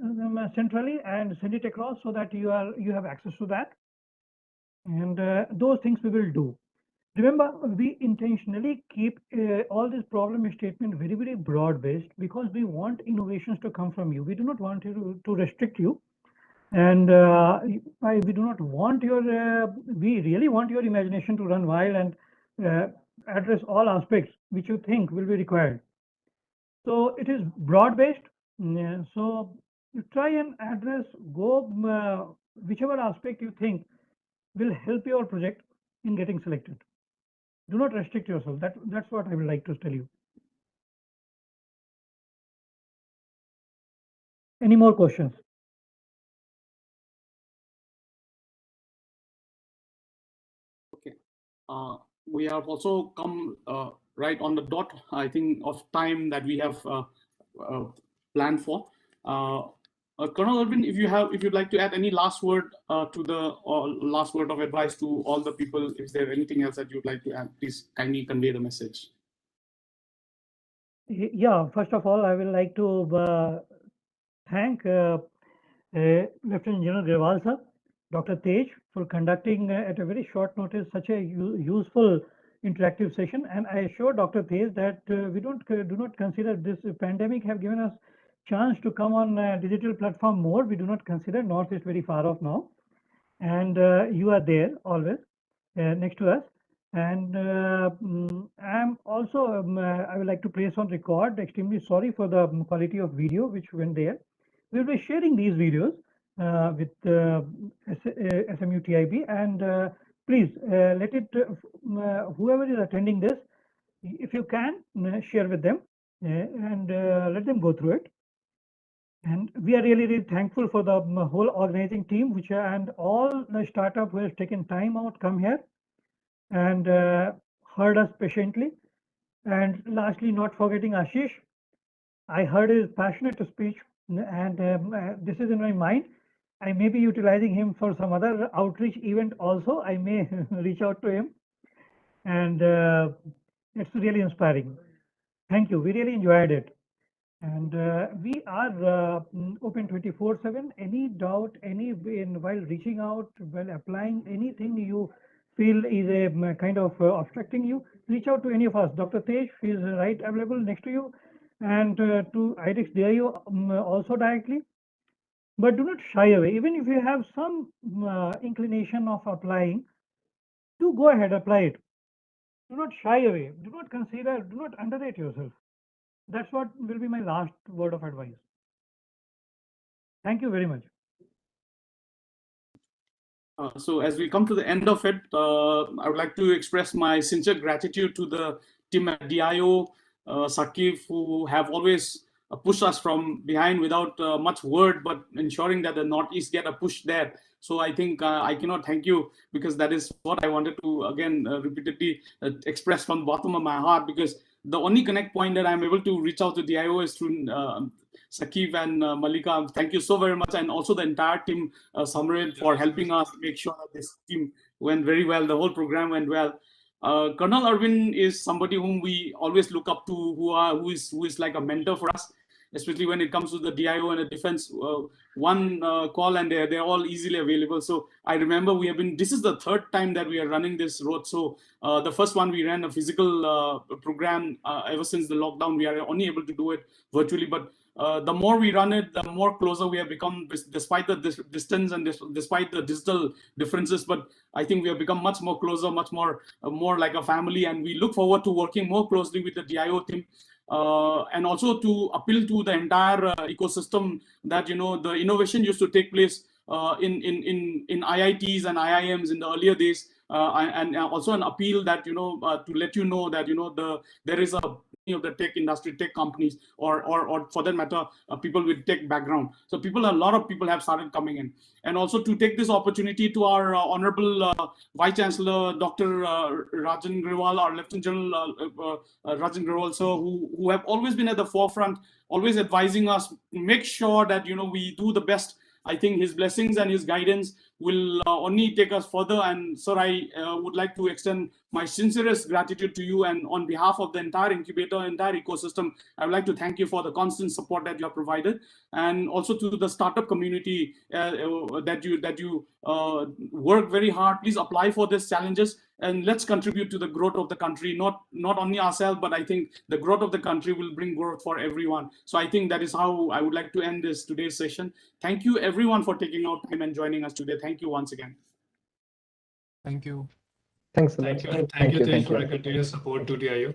centrally and send it across so that you have access to that. And those things we will do. Remember, we intentionally keep all this problem statement very broad based, because we want innovations to come from you. We do not want to restrict you. And we do not want your, we really want your imagination to run wild and address all aspects which you think will be required. So it is broad based. So you try and address, whichever aspect you think will help your project in getting selected. Do not restrict yourself. That's what I would like to tell you. Any more questions? Okay. We have also come right on the dot, I think, of time that we have planned for. Colonel Arvind, if you'd like to add any last word last word of advice to all the people, if there's anything else that you'd like to add, please kindly convey the message. Yeah, first of all, I would like to thank Lieutenant General Grewal sir, Dr. Tej, for conducting at a very short notice such a useful interactive session. And I assure Dr. Tej that we do not consider this pandemic have given us chance to come on digital platform more. We do not consider North is very far off now, and you are there always next to us. And I'm also I would like to place on record extremely sorry for the quality of video which went there. We'll be sharing these videos with SMU TIB, and please let it whoever is attending this, if you can share with them and let them go through it. And we are really thankful for the whole organizing team, and all the startup who has taken time out, come here and heard us patiently. And lastly, not forgetting Ashish. I heard his passionate speech, and this is in my mind. I may be utilizing him for some other outreach event also. I may reach out to him, and it's really inspiring. Thank you. We really enjoyed it. And we are open 24/7. Any doubt, while reaching out, while applying anything you feel is a kind of obstructing you, reach out to any of us. Dr. Tej is right available next to you, and to IDEX DIO also directly. But do not shy away. Even if you have some inclination of applying, do go ahead, apply it. Do not shy away. Do not consider, do not underrate yourself. That's what will be my last word of advice. Thank you very much. So as we come to the end of it, I would like to express my sincere gratitude to the team at DIO, Sakif, who have always pushed us from behind without much word, but ensuring that the Northeast get a push there. So I think I cannot thank you, because that is what I wanted to, again, repeatedly express from the bottom of my heart, because the only connect point that I'm able to reach out to DIO is through Sakif and Malika. Thank you so very much, and also the entire team, Samred, for helping us make sure that this team went very well. The whole program went well. Colonel Arvind is somebody whom we always look up to, who is like a mentor for us. especially when it comes to the DIO and the defense. One call and they're all easily available. So I remember this is the third time that we are running this roadshow. The first one we ran a physical program ever since the lockdown. We are only able to do it virtually, but the more we run it, the more closer we have become, despite the distance and despite the digital differences. But I think we have become much more closer, much more like a family, and we look forward to working more closely with the DIO team. And also to appeal to the entire ecosystem that the innovation used to take place in IITs and IIMs in the earlier days, and also an appeal that to let that there is of the tech industry, tech companies, or for that matter, people with tech background. So a lot of people have started coming in, and also to take this opportunity to our Honorable Vice Chancellor, Dr. Rajan Grewal, our Lieutenant General Rajan Grewal, sir, who have always been at the forefront, always advising us, make sure that we do the best. I think his blessings and his guidance will only take us further. And sir, I would like to extend my sincerest gratitude to you, and on behalf of the entire incubator, entire ecosystem, I would like to thank you for the constant support that you have provided, and also to the startup community that you work very hard. Please apply for these challenges, and let's contribute to the growth of the country, not only ourselves, but I think the growth of the country will bring growth for everyone. So I think that is how I would like to end today's session. Thank you everyone for taking out time and joining us today. Thank you once again. Thank you. Thanks a lot. Thank you. Thank you, Tej, for the continuous support to DIO.